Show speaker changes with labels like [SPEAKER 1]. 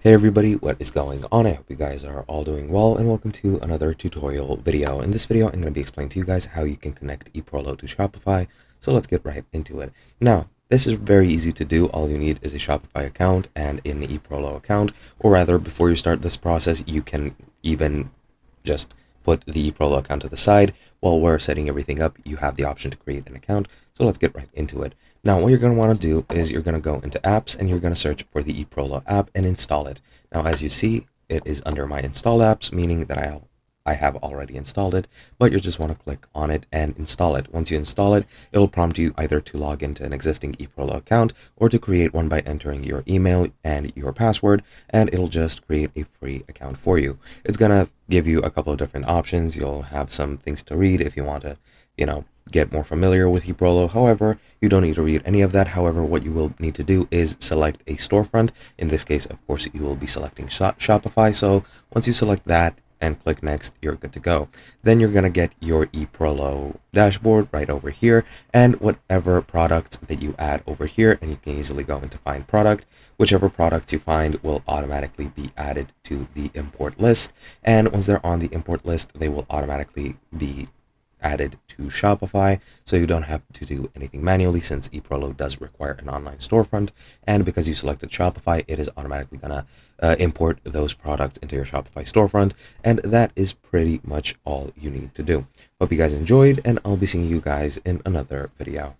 [SPEAKER 1] Hey everybody, what is going on? I hope you guys are all doing well, and welcome to another tutorial video. In this video, I'm going to be explaining to you guys how you can connect Eprolo to Shopify, so let's get right into it. Now, this is very easy to do. All you need is a Shopify account and an Eprolo account, or rather, before you start this process, you can even just put the Eprolo account to the side. While we're setting everything up, you have the option to create an account, so let's get right into it. Now, what you're going to want to do is you're going to go into apps and you're going to search for the Eprolo app and install it. Now, as you see, it is under my installed apps, meaning that I have already installed it, but you just want to click on it and install it. Once you install it, it'll prompt you either to log into an existing Eprolo account or to create one by entering your email and your password, and it'll just create a free account for you. It's going to give you a couple of different options. You'll have some things to read if you want to, get more familiar with Eprolo. However, you don't need to read any of that. However, what you will need to do is select a storefront. In this case, of course, you will be selecting Shopify. So once you select that and click next, you're good to go. Then you're going to get your Eprolo dashboard right over here, and whatever products that you add over here, and you can easily go into find product. Whichever products you find will automatically be added to the import list, and once they're on the import list, they will automatically be added to Shopify, so you don't have to do anything manually since Eprolo does require an online storefront, and because you selected Shopify, it is automatically gonna import those products into your Shopify storefront, and that is pretty much all you need to do. Hope you guys enjoyed, and I'll be seeing you guys in another video.